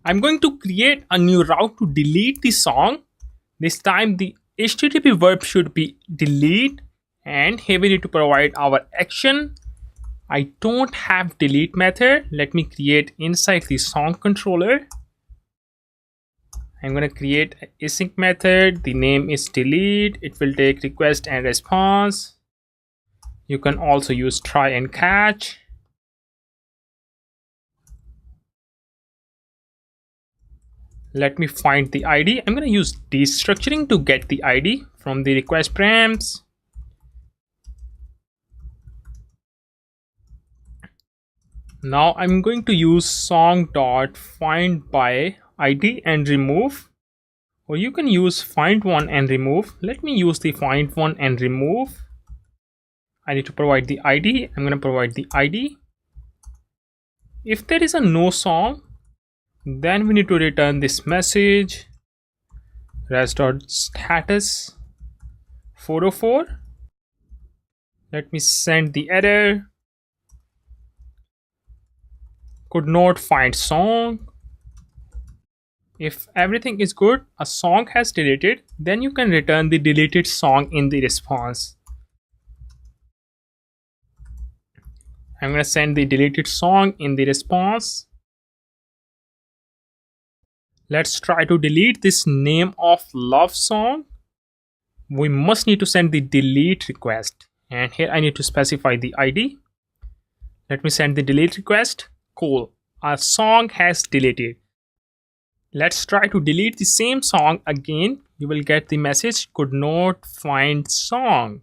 I'm going to create a new route to delete the song. This time the HTTP verb should be delete, and here we need to provide our action. I don't have delete method. Let me create inside the song controller. I'm going to create an async method. The name is delete. It will take request and response. You can also use try and catch. Let me find the ID. I'm going to use destructuring to get the ID from the request params. Now I'm going to use song.find by ID and remove, or you can use find one and remove. Let me use the find one and remove. I need to provide the ID. I'm going to provide the ID. If there is a no song, then we need to return this message res.status 404. Let me send the error. Could not find song. If everything is good, a song has deleted, then you can return the deleted song in the response. I'm going to send the deleted song in the response. Let's try to delete this name of love song. We must need to send the delete request, and here I need to specify the ID. Let me send the delete request. Cool, our song has deleted. Let's try to delete the same song again. You will get the message could not find song.